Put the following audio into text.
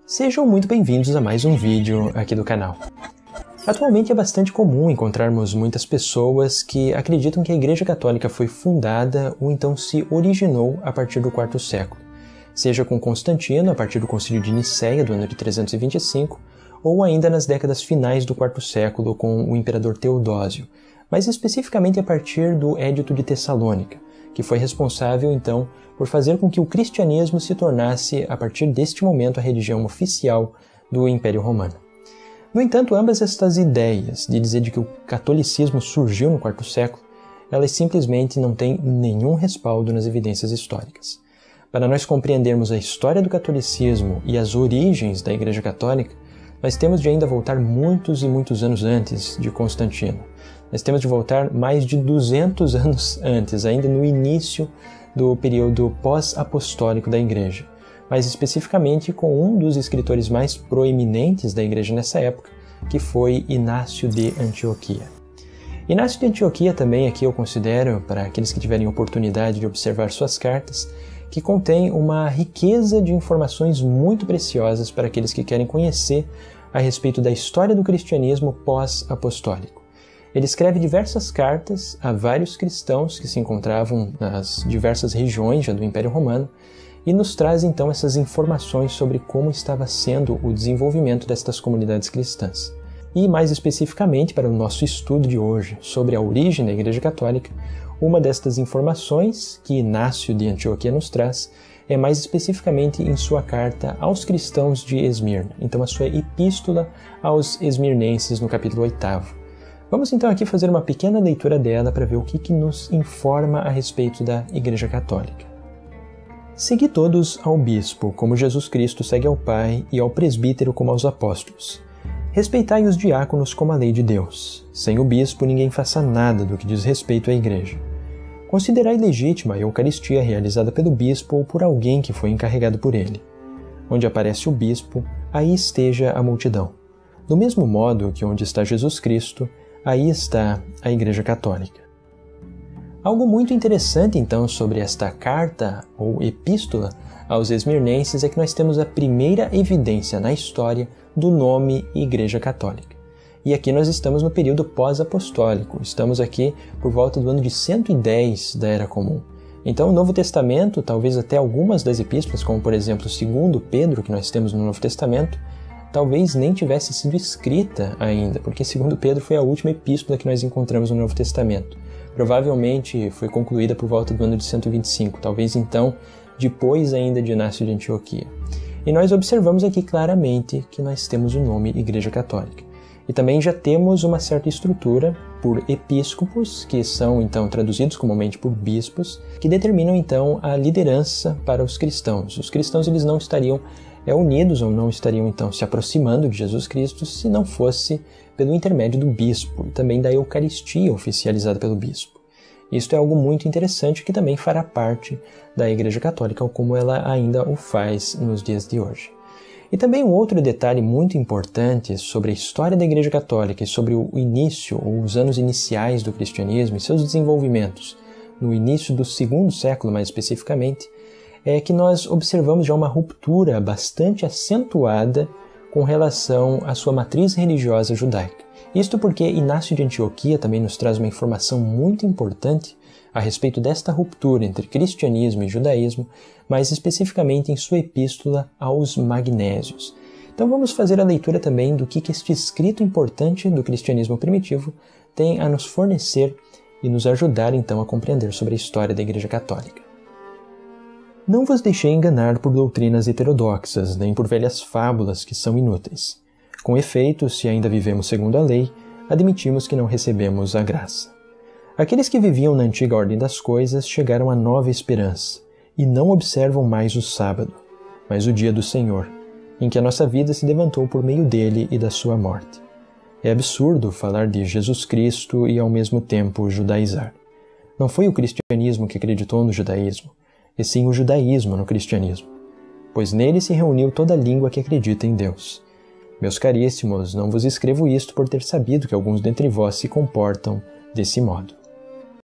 Sejam muito bem-vindos a mais um vídeo aqui do canal. Atualmente é bastante comum encontrarmos muitas pessoas que acreditam que a Igreja Católica foi fundada ou então se originou a partir do quarto século, seja com Constantino a partir do Concílio de Nicéia do ano de 325, ou ainda nas décadas finais do quarto século com o imperador Teodósio, mas especificamente a partir do Édito de Tessalônica, que foi responsável então por fazer com que o cristianismo se tornasse, a partir deste momento, a religião oficial do Império Romano. No entanto, ambas estas ideias de dizer de que o catolicismo surgiu no quarto século, elas simplesmente não têm nenhum respaldo nas evidências históricas. Para nós compreendermos a história do catolicismo e as origens da Igreja Católica, nós temos de ainda voltar muitos e muitos anos antes de Constantino. Nós temos de voltar mais de 200 anos antes, ainda no início do período pós-apostólico da Igreja, mais especificamente com um dos escritores mais proeminentes da Igreja nessa época, que foi Inácio de Antioquia. Inácio de Antioquia também aqui eu considero, para aqueles que tiverem oportunidade de observar suas cartas, que contém uma riqueza de informações muito preciosas para aqueles que querem conhecer a respeito da história do cristianismo pós-apostólico. Ele escreve diversas cartas a vários cristãos que se encontravam nas diversas regiões já do Império Romano e nos traz então essas informações sobre como estava sendo o desenvolvimento destas comunidades cristãs. E mais especificamente para o nosso estudo de hoje sobre a origem da Igreja Católica, uma destas informações que Inácio de Antioquia nos traz é mais especificamente em sua carta aos cristãos de Esmirna, então a sua epístola aos esmirnenses no capítulo 8º. Vamos então aqui fazer uma pequena leitura dela para ver o que nos informa a respeito da Igreja Católica. Segui todos ao bispo, como Jesus Cristo segue ao Pai, e ao presbítero como aos apóstolos. Respeitai os diáconos como a lei de Deus. Sem o bispo ninguém faça nada do que diz respeito à Igreja. Considerai legítima a Eucaristia realizada pelo bispo ou por alguém que foi encarregado por ele. Onde aparece o bispo, aí esteja a multidão. Do mesmo modo que onde está Jesus Cristo, aí está a Igreja Católica. Algo muito interessante, então, sobre esta carta ou epístola aos esmirnenses é que nós temos a primeira evidência na história do nome Igreja Católica. E aqui nós estamos no período pós-apostólico, estamos aqui por volta do ano de 110 da Era Comum. Então, o Novo Testamento, talvez até algumas das epístolas, como por exemplo 2 Pedro, que nós temos no Novo Testamento, talvez nem tivesse sido escrita ainda, porque 2 Pedro foi a última epístola que nós encontramos no Novo Testamento. Provavelmente foi concluída por volta do ano de 125, talvez então depois ainda de Inácio de Antioquia. E nós observamos aqui claramente que nós temos o nome Igreja Católica. E também já temos uma certa estrutura por episcopos, que são então traduzidos comumente por bispos, que determinam então a liderança para os cristãos. Os cristãos eles não estariam unidos ou não estariam então se aproximando de Jesus Cristo se não fosse pelo intermédio do bispo e também da Eucaristia oficializada pelo bispo. Isto é algo muito interessante que também fará parte da Igreja Católica, como ela ainda o faz nos dias de hoje. E também um outro detalhe muito importante sobre a história da Igreja Católica e sobre o início, ou os anos iniciais do cristianismo e seus desenvolvimentos, no início do segundo século mais especificamente, é que nós observamos já uma ruptura bastante acentuada com relação à sua matriz religiosa judaica. Isto porque Inácio de Antioquia também nos traz uma informação muito importante a respeito desta ruptura entre cristianismo e judaísmo, mais especificamente em sua epístola aos Magnésios. Então vamos fazer a leitura também do que este escrito importante do cristianismo primitivo tem a nos fornecer e nos ajudar então a compreender sobre a história da Igreja Católica. Não vos deixei enganar por doutrinas heterodoxas, nem por velhas fábulas que são inúteis. Com efeito, se ainda vivemos segundo a lei, admitimos que não recebemos a graça. Aqueles que viviam na antiga ordem das coisas chegaram à nova esperança, e não observam mais o sábado, mas o dia do Senhor, em que a nossa vida se levantou por meio dele e da sua morte. É absurdo falar de Jesus Cristo e ao mesmo tempo judaizar. Não foi o cristianismo que acreditou no judaísmo, e sim o judaísmo no cristianismo, pois nele se reuniu toda a língua que acredita em Deus. Meus caríssimos, não vos escrevo isto por ter sabido que alguns dentre vós se comportam desse modo.